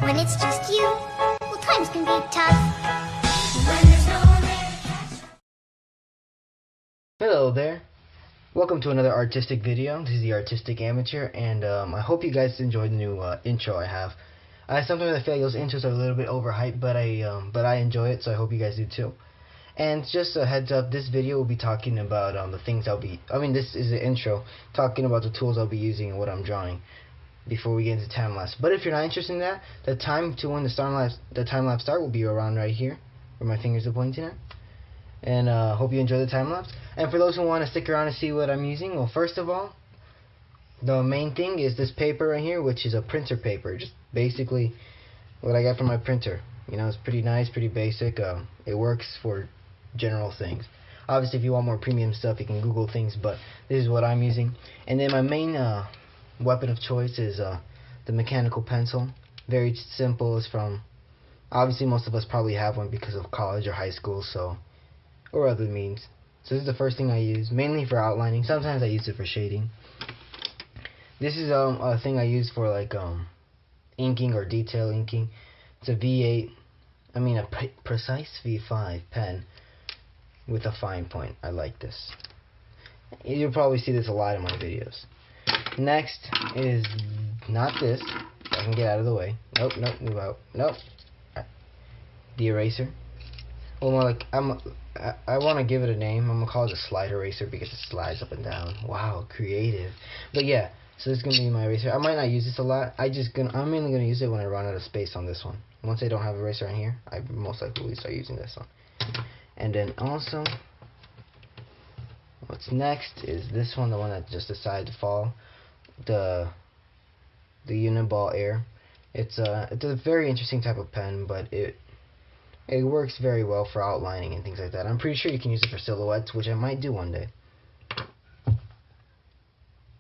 When it's just you, well, times can be tough. When there's no one there to catch. Hello there. Welcome to another artistic video. This is the Artistic Amateur, and I hope you guys enjoyed the new intro I have. Sometimes I feel like those intros are a little bit overhyped, but I enjoy it, so I hope you guys do too. And just a heads up, this video will be talking about the things this is the intro, talking about the tools I'll be using and what I'm drawing before we get into time-lapse. But if you're not interested in that, the time to when the time-lapse start will be around right here, where my fingers are pointing at. And hope you enjoy the time-lapse. And for those who want to stick around and see what I'm using, well, first of all, the main thing is this paper right here, which is a printer paper. Just basically what I got from my printer. You know, it's pretty nice, pretty basic. It works for general things. Obviously, if you want more premium stuff, you can Google things, but this is what I'm using. And then my main weapon of choice is the mechanical pencil. Very simple. It's from, obviously most of us probably have one because of college or high school, so, or other means. So this is the first thing I use, mainly for outlining. Sometimes I use it for shading. This is a thing I use for like inking or detail inking. It's a precise V5 pen with a fine point. I like this. You'll probably see this a lot in my videos. Next is not this. I can get out of the way. Nope, move out. Nope. The eraser. Well, more like I want to give it a name. I'm gonna call it a slide eraser because it slides up and down. Wow, creative. But yeah, so this is gonna be my eraser. I might not use this a lot. I'm mainly gonna use it when I run out of space on this one. Once I don't have an eraser on here, I most likely will start using this one. And then also, what's next is this one, the one that just decided to fall, the Uniball Air. It's a very interesting type of pen, but it works very well for outlining and things like that. I'm pretty sure you can use it for silhouettes, which I might do one day.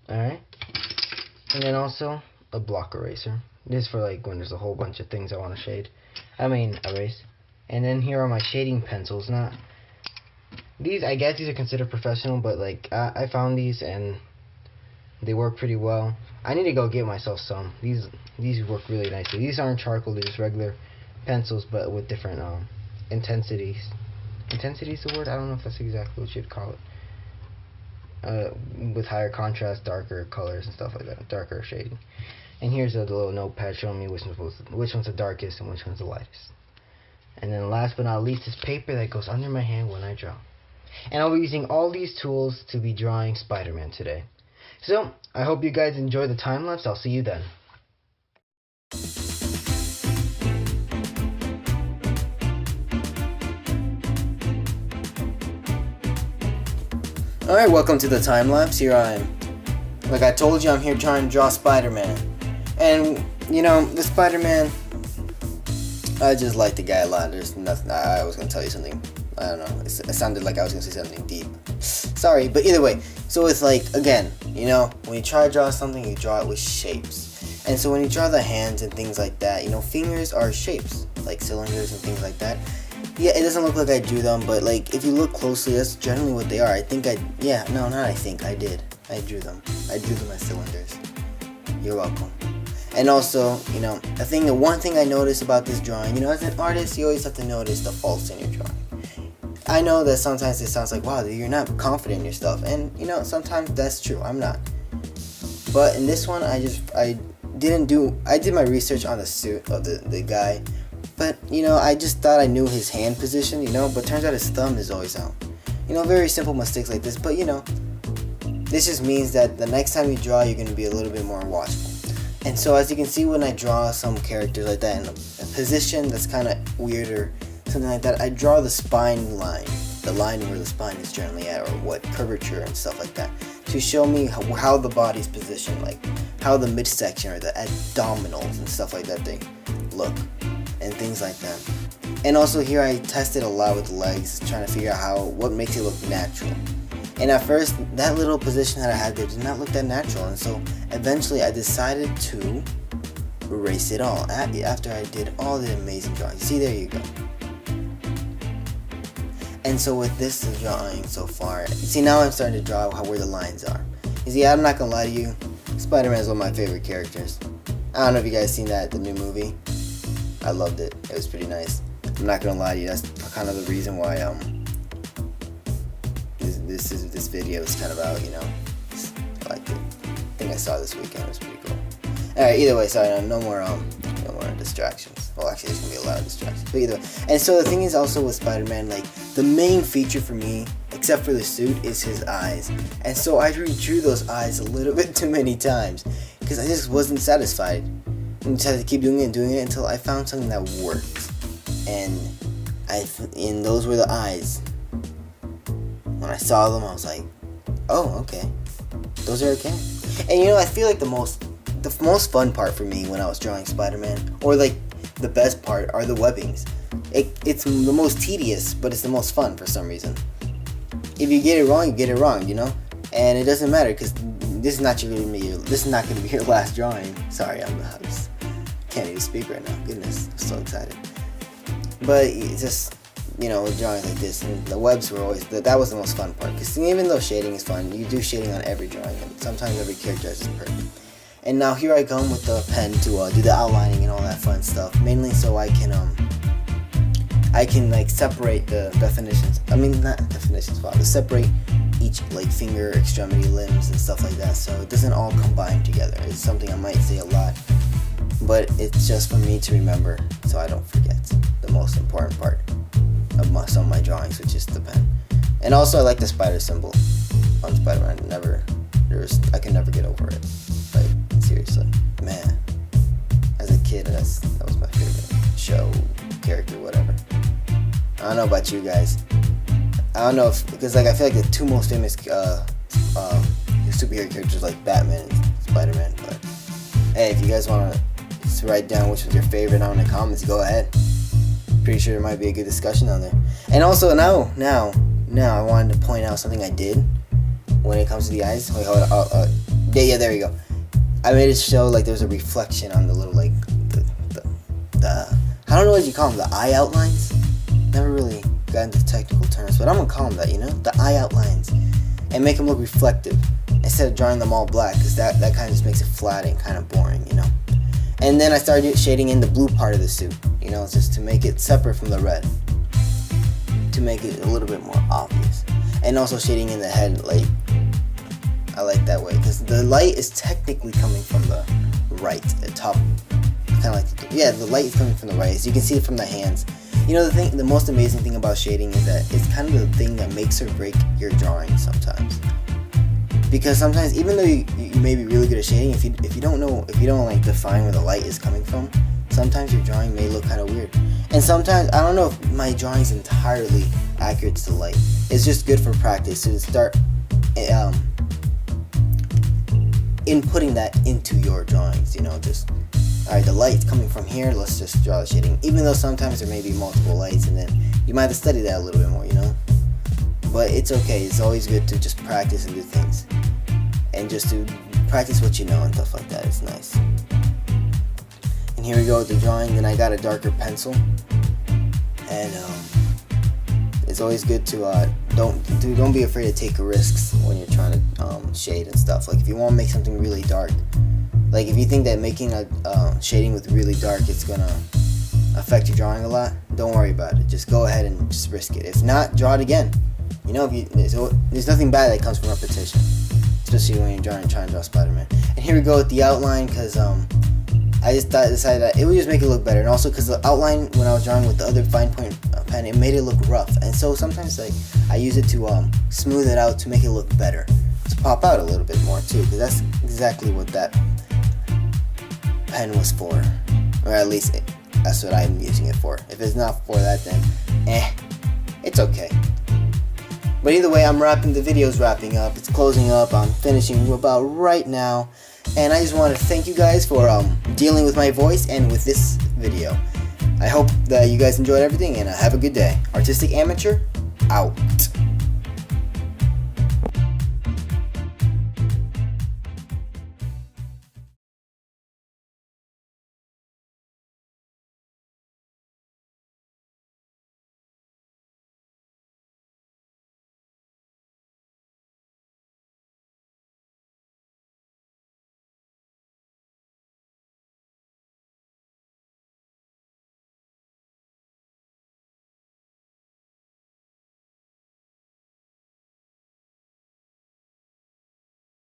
Alright. And then also a block eraser. This is for like when there's a whole bunch of things I want to erase. And then here are my shading pencils. Not these, I guess these are considered professional, but like I found these and they work pretty well. I need to go get myself some. These work really nicely. These aren't charcoal, they're just regular pencils, but with different intensities. Intensity is the word? I don't know if that's exactly what you'd call it. With higher contrast, darker colors and stuff like that, darker shading. And here's a little notepad showing me which one's the darkest and which one's the lightest. And then last but not least, this paper that goes under my hand when I draw. And I'll be using all these tools to be drawing Spider-Man today. So, I hope you guys enjoy the time-lapse. I'll see you then. Alright, welcome to the time-lapse. Here I am. Like I told you, I'm here trying to draw Spider-Man. And, you know, the Spider-Man, I just like the guy a lot. There's nothing. I was going to tell you something. I don't know. It sounded like I was going to say something deep. Sorry, but either way. So it's like, again, you know, when you try to draw something, you draw it with shapes. And so when you draw the hands and things like that, you know, fingers are shapes, like cylinders and things like that. Yeah, it doesn't look like I drew them, but like if you look closely, that's generally what they are. I did. I drew them. I drew them as cylinders. You're welcome. And also, you know, the one thing I noticed about this drawing, you know, as an artist, you always have to notice the faults in your drawing. I know that sometimes it sounds like, wow, you're not confident in your stuff, and you know, sometimes that's true. I'm not. But in this one, I did my research on the suit of the guy. But, you know, I just thought I knew his hand position, you know, but turns out his thumb is always out. You know, very simple mistakes like this, but, you know, this just means that the next time you draw, you're going to be a little bit more watchful. And so, as you can see, when I draw some characters like that in a position that's kind of weird or something like that, I draw the spine line, the line where the spine is generally at, or what curvature and stuff like that, to show me how the body's positioned, like how the midsection or the abdominals and stuff like that they look. And things like that. And also here I tested a lot with the legs, trying to figure out what makes it look natural. And at first, that little position that I had there did not look that natural, and so eventually I decided to erase it all after I did all the amazing drawings. See, there you go. And so with this drawing so far, see, now I'm starting to draw where the lines are. You see, I'm not gonna lie to you, Spider-Man is one of my favorite characters. I don't know if you guys seen that, the new movie. I loved it. It was pretty nice. I'm not gonna lie to you, that's kind of the reason why this video is kind of out, you know. I liked it. I think I saw it this weekend. It was pretty cool. Alright, either way, sorry, no more distractions. Well, actually, there's gonna be a lot of distractions. But either way. And so the thing is also with Spider-Man, like, the main feature for me, except for the suit, is his eyes. And so I redrew those eyes a little bit too many times, because I just wasn't satisfied. And just had to keep doing it and doing it until I found something that worked. And those were the eyes. When I saw them, I was like, oh, okay. Those are okay. And you know, I feel like the most fun part for me when I was drawing Spider-Man, or like the best part, are the webbings. It's the most tedious, but it's the most fun for some reason. If you get it wrong, you get it wrong, you know? And it doesn't matter, because this is not going to be your last drawing. Sorry, I can't even speak right now. Goodness, I'm so excited. But it's just, you know, with drawings like this, and the webs were always, that was the most fun part. Because even though shading is fun, you do shading on every drawing, and sometimes every character isn't perfect. And now here I come with the pen to do the outlining and all that fun stuff, mainly so I can like separate the definitions. I mean, not definitions, but separate each like finger, extremity, limbs, and stuff like that, so it doesn't all combine together. It's something I might say a lot, but it's just for me to remember, so I don't forget the most important part of some of my drawings, which is the pen. And also, I like the spider symbol on Spider-Man. I can never get over it. Like, seriously, man. As a kid, that was my favorite show, character, whatever. I don't know about you guys. I don't know because like I feel like the two most famous superhero characters like Batman and Spider-Man. But hey, if you guys want to write down which was your favorite down in the comments, go ahead. Pretty sure there might be a good discussion on there. And also now I wanted to point out something I did when it comes to the eyes. Wait, hold on. Yeah, there you go. I made it show like there's a reflection on the little like the I don't know what you call them, the eye outlines. Never really got into technical terms, but I'm gonna call them that, you know, the eye outlines, and make them look reflective instead of drawing them all black, because that kind of just makes it flat and kind of boring, you know. And then I started shading in the blue part of the suit, you know, just to make it separate from the red, to make it a little bit more obvious. And also shading in the head, like, I like that way, because the light is technically coming from the right, the top, kind of like, the light is coming from the right, as you can see it from the hands. You know, the most amazing thing about shading is that it's kind of the thing that makes or break your drawing sometimes. Because sometimes, even though you may be really good at shading, if you don't like define where the light is coming from, sometimes your drawing may look kind of weird. And sometimes, I don't know if my drawing is entirely accurate to the light. It's just good for practice to start inputting that into your drawings, you know, just, alright, the light's coming from here, let's just draw the shading. Even though sometimes there may be multiple lights, and then you might have to study that a little bit more, you know. But it's okay, it's always good to just practice and do things. And just to practice what you know and stuff like that, it's nice. And here we go with the drawing, then I got a darker pencil. And it's always good to don't be afraid to take risks when you're trying to shade and stuff. Like if you want to make something really dark, like if you think that making a shading with really dark it's gonna affect your drawing a lot, don't worry about it. Just go ahead and just risk it. If not, draw it again. You know, there's nothing bad that comes from repetition, especially when you're trying to draw Spider-Man. And here we go with the outline, because I just decided that it would just make it look better, and also because the outline when I was drawing with the other fine point pen, it made it look rough, and so sometimes like I use it to smooth it out to make it look better, to pop out a little bit more too, because that's exactly what that pen was for, or at least that's what I'm using it for. If it's not for that, then it's okay. But either way, the video's wrapping up, it's closing up, I'm finishing about right now, and I just want to thank you guys for dealing with my voice and with this video. I hope that you guys enjoyed everything, and have a good day. Artistic Amateur, out.